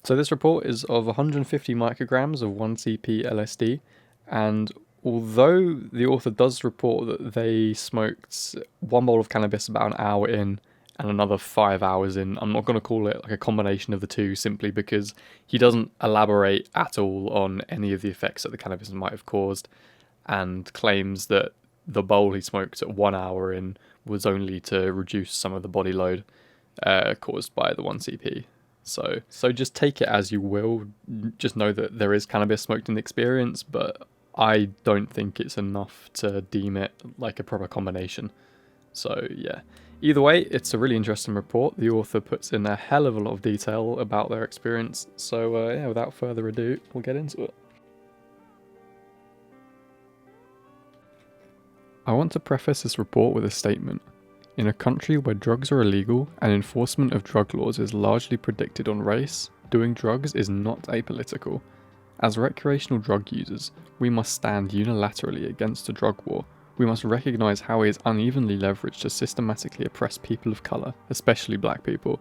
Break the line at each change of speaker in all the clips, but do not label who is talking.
So this report is of 150 micrograms of 1cP-LSD, and although the author does report that they smoked one bowl of cannabis about an hour in and another 5 hours in, I'm not going to call it like a combination of the two simply because he doesn't elaborate at all on any of the effects that the cannabis might have caused, and claims that the bowl he smoked at 1 hour in was only to reduce some of the body load caused by the 1cP. So just take it as you will. Just know that there is cannabis smoked in the experience, but I don't think it's enough to deem it like a proper combination. So yeah, either way, it's a really interesting report. The author puts in a hell of a lot of detail about their experience. So yeah, without further ado, we'll get into it. I want to preface this report with a statement. In a country where drugs are illegal and enforcement of drug laws is largely predicted on race, doing drugs is not apolitical. As recreational drug users, we must stand unilaterally against the drug war. We must recognise how it is unevenly leveraged to systematically oppress people of colour, especially black people.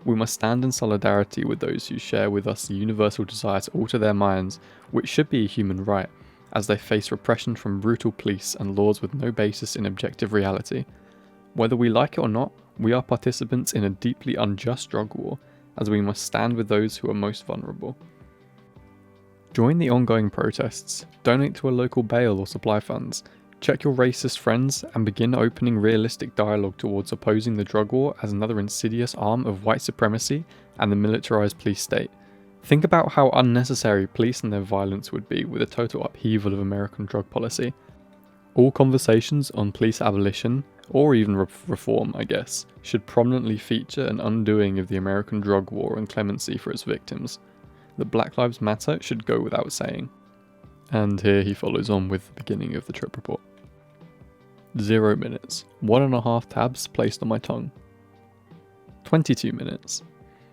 We must stand in solidarity with those who share with us the universal desire to alter their minds, which should be a human right, as they face repression from brutal police and laws with no basis in objective reality. Whether we like it or not, we are participants in a deeply unjust drug war, as we must stand with those who are most vulnerable. Join the ongoing protests, donate to a local bail or supply funds, check your racist friends, and begin opening realistic dialogue towards opposing the drug war as another insidious arm of white supremacy and the militarised police state. Think about how unnecessary police and their violence would be with a total upheaval of American drug policy. All conversations on police abolition, or even reform, I guess, should prominently feature an undoing of the American drug war and clemency for its victims. That Black Lives Matter should go without saying. And here he follows on with the beginning of the trip report. 0 minutes, 1.5 tabs placed on my tongue. 22 minutes.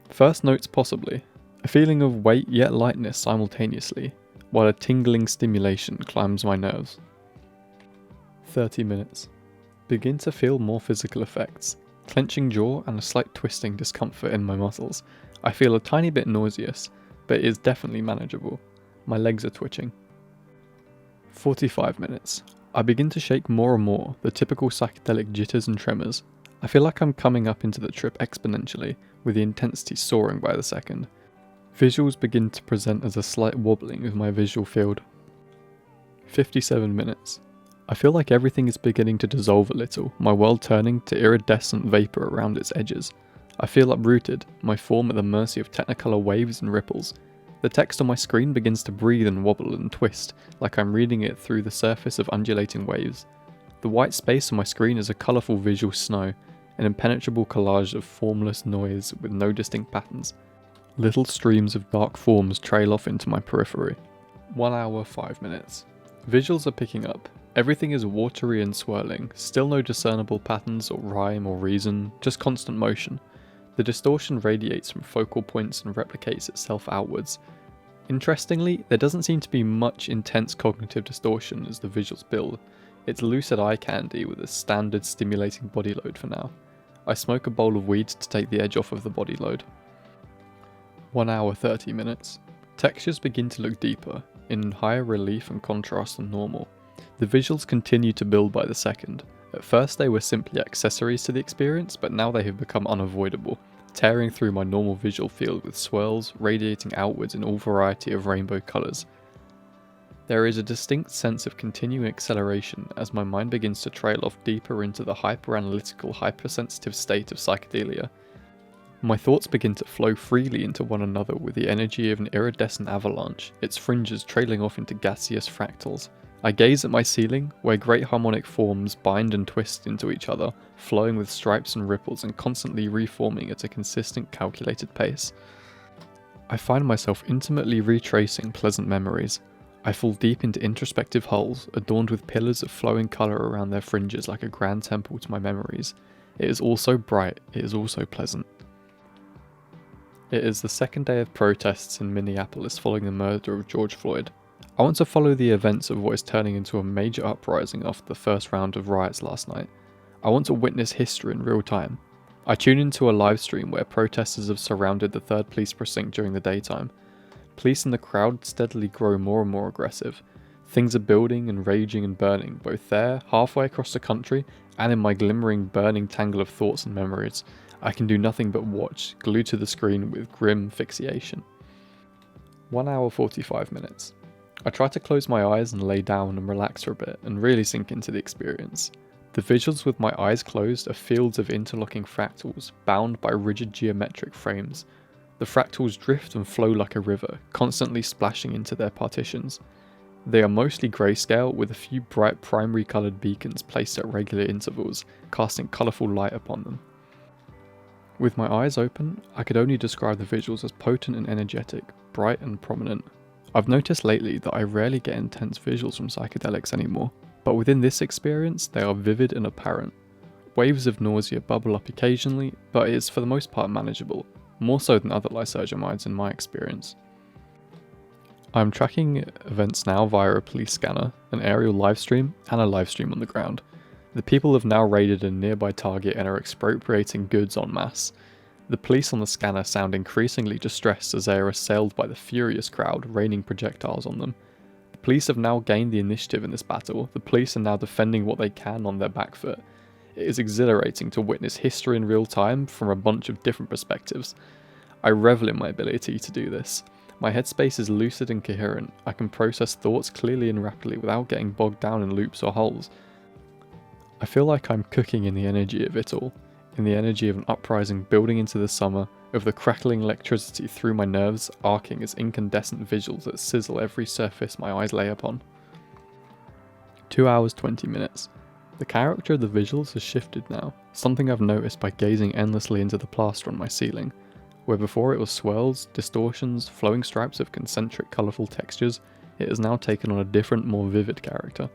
First notes possibly, a feeling of weight yet lightness simultaneously, while a tingling stimulation climbs my nerves. 30 minutes. Begin to feel more physical effects, clenching jaw and a slight twisting discomfort in my muscles. I feel a tiny bit nauseous, but it is definitely manageable. My legs are twitching. 45 minutes. I begin to shake more and more, the typical psychedelic jitters and tremors. I feel like I'm coming up into the trip exponentially, with the intensity soaring by the second. Visuals begin to present as a slight wobbling of my visual field. 57 minutes. I feel like everything is beginning to dissolve a little, my world turning to iridescent vapour around its edges. I feel uprooted, my form at the mercy of technicolor waves and ripples. The text on my screen begins to breathe and wobble and twist, like I'm reading it through the surface of undulating waves. The white space on my screen is a colourful visual snow, an impenetrable collage of formless noise with no distinct patterns. Little streams of dark forms trail off into my periphery. 1 hour 5 minutes. Visuals are picking up. Everything is watery and swirling, still no discernible patterns or rhyme or reason, just constant motion. The distortion radiates from focal points and replicates itself outwards. Interestingly, there doesn't seem to be much intense cognitive distortion as the visuals build. It's lucid eye candy with a standard stimulating body load for now. I smoke a bowl of weed to take the edge off of the body load. 1 hour 30 minutes. Textures begin to look deeper, in higher relief and contrast than normal. The visuals continue to build by the second. At first they were simply accessories to the experience, but now they have become unavoidable, tearing through my normal visual field with swirls radiating outwards in all variety of rainbow colours. There is a distinct sense of continuing acceleration as my mind begins to trail off deeper into the hyper-analytical, hypersensitive state of psychedelia. My thoughts begin to flow freely into one another with the energy of an iridescent avalanche, its fringes trailing off into gaseous fractals. I gaze at my ceiling, where great harmonic forms bind and twist into each other, flowing with stripes and ripples and constantly reforming at a consistent, calculated pace. I find myself intimately retracing pleasant memories. I fall deep into introspective holes, adorned with pillars of flowing colour around their fringes like a grand temple to my memories. It is all so bright, it is also pleasant. It is the second day of protests in Minneapolis following the murder of George Floyd. I want to follow the events of what is turning into a major uprising after the first round of riots last night. I want to witness history in real time. I tune into a live stream where protesters have surrounded the 3rd Police Precinct during the daytime. Police in the crowd steadily grow more and more aggressive. Things are building and raging and burning, both there, halfway across the country, and in my glimmering, burning tangle of thoughts and memories. I can do nothing but watch, glued to the screen with grim fixation. 1 hour 45 minutes. I try to close my eyes and lay down and relax for a bit and really sink into the experience. The visuals with my eyes closed are fields of interlocking fractals bound by rigid geometric frames. The fractals drift and flow like a river, constantly splashing into their partitions. They are mostly grayscale with a few bright primary coloured beacons placed at regular intervals, casting colourful light upon them. With my eyes open, I could only describe the visuals as potent and energetic, bright and prominent. I've noticed lately that I rarely get intense visuals from psychedelics anymore, but within this experience they are vivid and apparent. Waves of nausea bubble up occasionally, but it is for the most part manageable, more so than other lysergamides in my experience. I'm tracking events now via a police scanner, an aerial livestream, and a livestream on the ground. The people have now raided a nearby target and are expropriating goods en masse. The police on the scanner sound increasingly distressed as they are assailed by the furious crowd raining projectiles on them. The police have now gained the initiative in this battle. The police are now defending what they can on their back foot. It is exhilarating to witness history in real time from a bunch of different perspectives. I revel in my ability to do this. My headspace is lucid and coherent. I can process thoughts clearly and rapidly without getting bogged down in loops or holes. I feel like I'm cooking in the energy of it all, in the energy of an uprising building into the summer, of the crackling electricity through my nerves arcing as incandescent visuals that sizzle every surface my eyes lay upon. 2 hours 20 minutes. The character of the visuals has shifted now, something I've noticed by gazing endlessly into the plaster on my ceiling. Where before it was swirls, distortions, flowing stripes of concentric colourful textures, it has now taken on a different, more vivid character.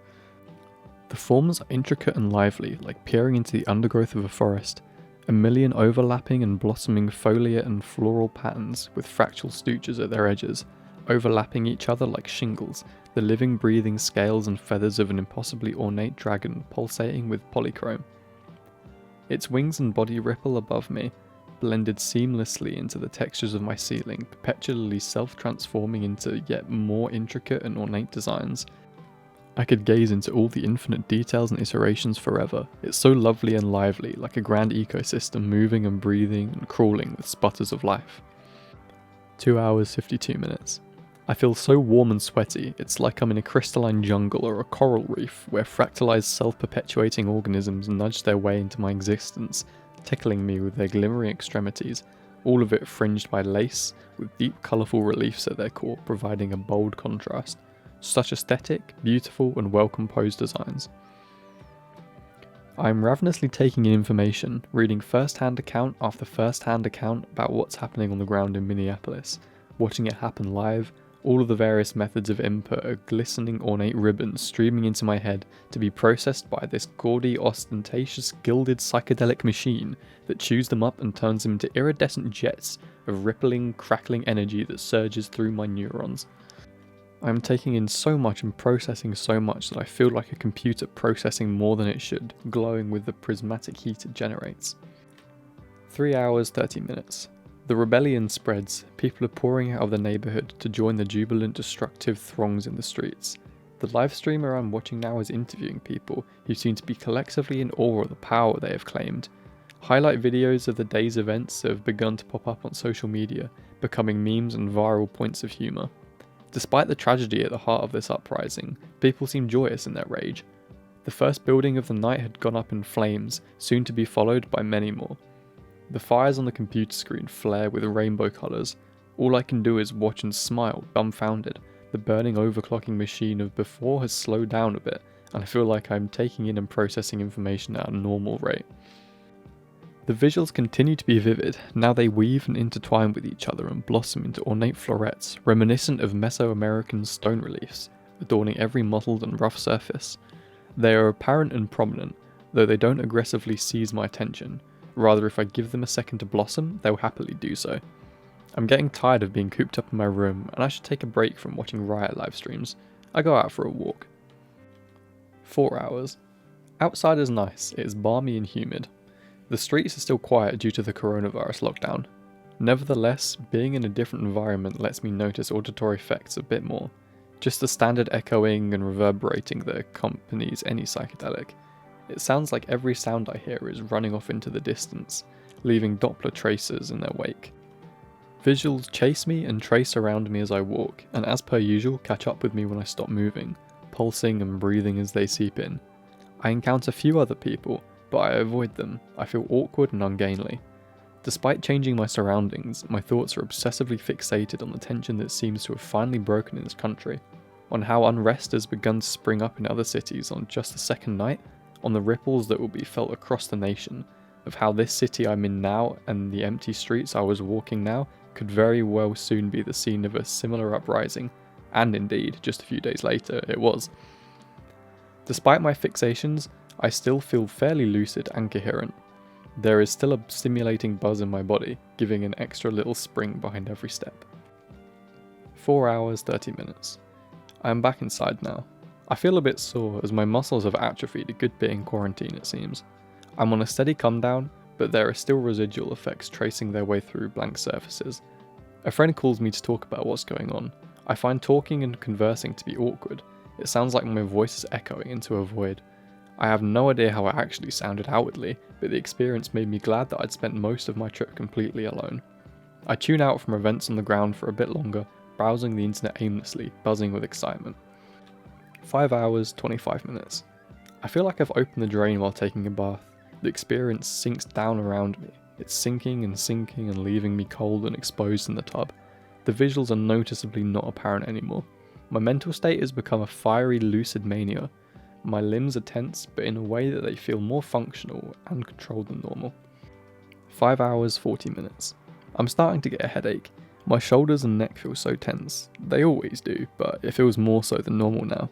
The forms are intricate and lively, like peering into the undergrowth of a forest. A million overlapping and blossoming foliate and floral patterns with fractal sutures at their edges, overlapping each other like shingles, the living breathing scales and feathers of an impossibly ornate dragon pulsating with polychrome. Its wings and body ripple above me, blended seamlessly into the textures of my ceiling, perpetually self-transforming into yet more intricate and ornate designs. I could gaze into all the infinite details and iterations forever. It's so lovely and lively, like a grand ecosystem moving and breathing and crawling with sputters of life. 2 hours 52 minutes. I feel so warm and sweaty, it's like I'm in a crystalline jungle or a coral reef where fractalized self-perpetuating organisms nudge their way into my existence, tickling me with their glimmering extremities, all of it fringed by lace, with deep colourful reliefs at their core providing a bold contrast. Such aesthetic, beautiful and well-composed designs. I am ravenously taking in information, reading first-hand account after first-hand account about what's happening on the ground in Minneapolis, watching it happen live. All of the various methods of input are glistening ornate ribbons streaming into my head to be processed by this gaudy, ostentatious, gilded psychedelic machine that chews them up and turns them into iridescent jets of rippling, crackling energy that surges through my neurons. I am taking in so much and processing so much that I feel like a computer processing more than it should, glowing with the prismatic heat it generates. 3 hours 30 minutes. The rebellion spreads. People are pouring out of the neighbourhood to join the jubilant, destructive throngs in the streets. The live streamer I'm watching now is interviewing people who seem to be collectively in awe of the power they have claimed. Highlight videos of the day's events have begun to pop up on social media, becoming memes and viral points of humour. Despite the tragedy at the heart of this uprising, people seem joyous in their rage. The first building of the night had gone up in flames, soon to be followed by many more. The fires on the computer screen flare with rainbow colours. All I can do is watch and smile, dumbfounded. The burning overclocking machine of before has slowed down a bit, and I feel like I'm taking in and processing information at a normal rate. The visuals continue to be vivid, now they weave and intertwine with each other and blossom into ornate florets, reminiscent of Mesoamerican stone reliefs, adorning every mottled and rough surface. They are apparent and prominent, though they don't aggressively seize my attention. Rather, if I give them a second to blossom, they'll happily do so. I'm getting tired of being cooped up in my room, and I should take a break from watching Riot live streams. I go out for a walk. 4 hours. Outside is nice, it is balmy and humid. The streets are still quiet due to the coronavirus lockdown. Nevertheless, being in a different environment lets me notice auditory effects a bit more. Just the standard echoing and reverberating that accompanies any psychedelic. It sounds like every sound I hear is running off into the distance, leaving Doppler tracers in their wake. Visuals chase me and trace around me as I walk, and as per usual catch up with me when I stop moving, pulsing and breathing as they seep in. I encounter few other people, but I avoid them. I feel awkward and ungainly. Despite changing my surroundings, my thoughts are obsessively fixated on the tension that seems to have finally broken in this country, on how unrest has begun to spring up in other cities on just the second night, on the ripples that will be felt across the nation, of how this city I'm in now and the empty streets I was walking now could very well soon be the scene of a similar uprising, and indeed, just a few days later, it was. Despite my fixations, I still feel fairly lucid and coherent. There is still a stimulating buzz in my body, giving an extra little spring behind every step. 4 hours, 30 minutes. I am back inside now. I feel a bit sore as my muscles have atrophied a good bit in quarantine it seems. I'm on a steady come down, but there are still residual effects tracing their way through blank surfaces. A friend calls me to talk about what's going on. I find talking and conversing to be awkward. It sounds like my voice is echoing into a void. I have no idea how I actually sounded outwardly, but the experience made me glad that I'd spent most of my trip completely alone. I tune out from events on the ground for a bit longer, browsing the internet aimlessly, buzzing with excitement. 5 hours, 25 minutes. I feel like I've opened the drain while taking a bath. The experience sinks down around me. It's sinking and leaving me cold and exposed in the tub. The visuals are noticeably not apparent anymore. My mental state has become a fiery lucid mania. My limbs are tense, but in a way that they feel more functional and controlled than normal. 5 hours, 40 minutes. I'm starting to get a headache. My shoulders and neck feel so tense. They always do, but it feels more so than normal now.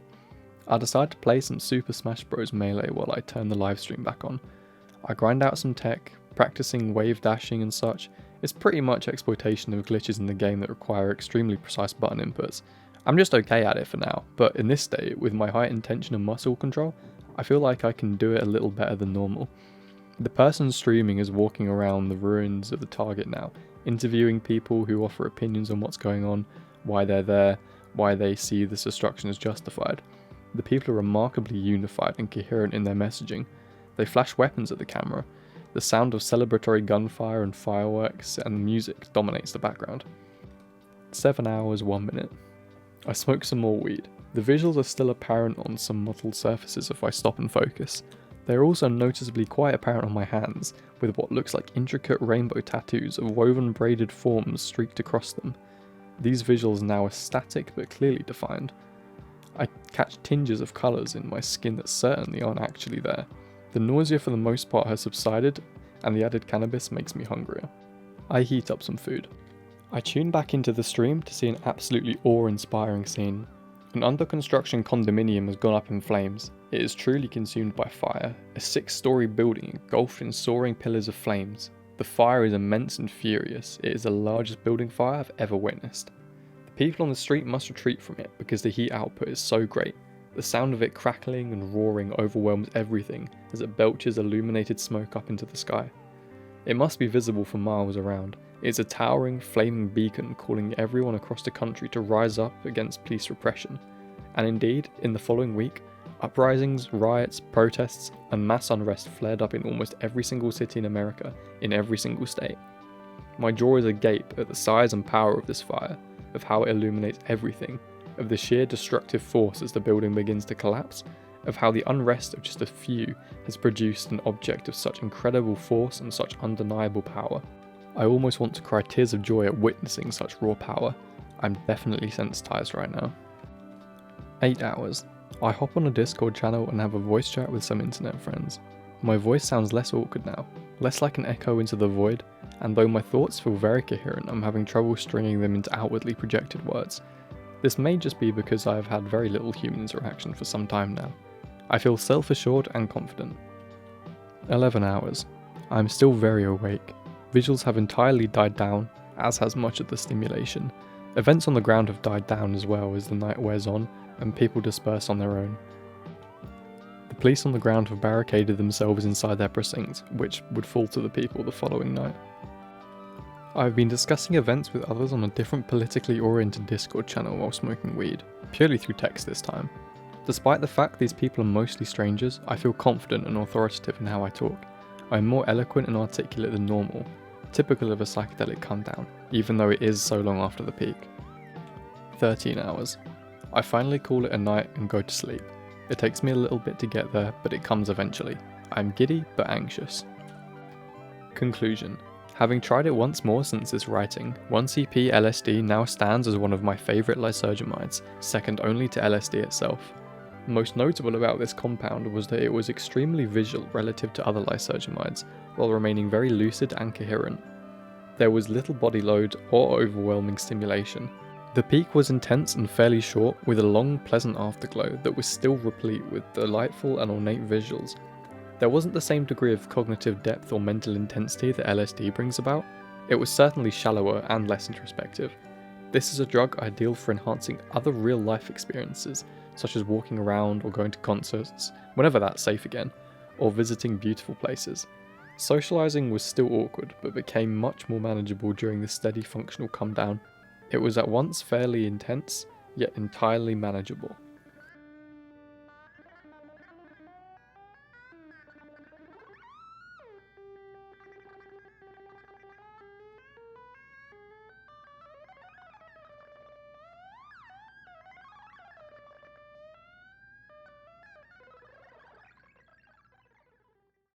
I decide to play some Super Smash Bros. Melee while I turn the live stream back on. I grind out some tech, practicing wave dashing and such. It's pretty much exploitation of glitches in the game that require extremely precise button inputs. I'm just okay at it for now, but in this state, with my heightened tension and muscle control, I feel like I can do it a little better than normal. The person streaming is walking around the ruins of the target now, interviewing people who offer opinions on what's going on, why they're there, why they see this destruction as justified. The people are remarkably unified and coherent in their messaging. They flash weapons at the camera. The sound of celebratory gunfire and fireworks and music dominates the background. 7 hours, 1 minute. I smoke some more weed. The visuals are still apparent on some mottled surfaces if I stop and focus. They are also noticeably quite apparent on my hands, with what looks like intricate rainbow tattoos of woven braided forms streaked across them. These visuals now are static but clearly defined. I catch tinges of colours in my skin that certainly aren't actually there. The nausea for the most part has subsided, and the added cannabis makes me hungrier. I heat up some food. I tune back into the stream to see an absolutely awe-inspiring scene. An under-construction condominium has gone up in flames. It is truly consumed by fire, a 6-story building engulfed in soaring pillars of flames. The fire is immense and furious. It is the largest building fire I've ever witnessed. The people on the street must retreat from it because the heat output is so great. The sound of it crackling and roaring overwhelms everything as it belches illuminated smoke up into the sky. It must be visible for miles around. It's a towering, flaming beacon calling everyone across the country to rise up against police repression. And indeed, in the following week, uprisings, riots, protests, and mass unrest flared up in almost every single city in America, in every single state. My jaw is agape at the size and power of this fire, of how it illuminates everything, of the sheer destructive force as the building begins to collapse, of how the unrest of just a few has produced an object of such incredible force and such undeniable power. I almost want to cry tears of joy at witnessing such raw power. I'm definitely sensitized right now. 8 hours. I hop on a Discord channel and have a voice chat with some internet friends. My voice sounds less awkward now, less like an echo into the void, and though my thoughts feel very coherent, I'm having trouble stringing them into outwardly projected words. This may just be because I have had very little human interaction for some time now. I feel self-assured and confident. 11 hours. I am still very awake. Visuals have entirely died down, as has much of the stimulation. Events on the ground have died down as well as the night wears on and people disperse on their own. The police on the ground have barricaded themselves inside their precincts, which would fall to the people the following night. I've been discussing events with others on a different politically oriented Discord channel while smoking weed, purely through text this time. Despite the fact these people are mostly strangers, I feel confident and authoritative in how I talk. I am more eloquent and articulate than normal, typical of a psychedelic come down, even though it is so long after the peak. 13 hours. I finally call it a night and go to sleep. It takes me a little bit to get there, but it comes eventually. I am giddy but anxious. Conclusion. Having tried it once more since this writing, 1cP-LSD now stands as one of my favourite lysergamides, second only to LSD itself. Most notable about this compound was that it was extremely visual relative to other lysergamides, while remaining very lucid and coherent. There was little body load or overwhelming stimulation. The peak was intense and fairly short, with a long, pleasant afterglow that was still replete with delightful and ornate visuals. There wasn't the same degree of cognitive depth or mental intensity that LSD brings about. It was certainly shallower and less introspective. This is a drug ideal for enhancing other real-life experiences, such as walking around or going to concerts, whenever that's safe again, or visiting beautiful places. Socialising was still awkward, but became much more manageable during the steady functional come down. It was at once fairly intense, yet entirely manageable.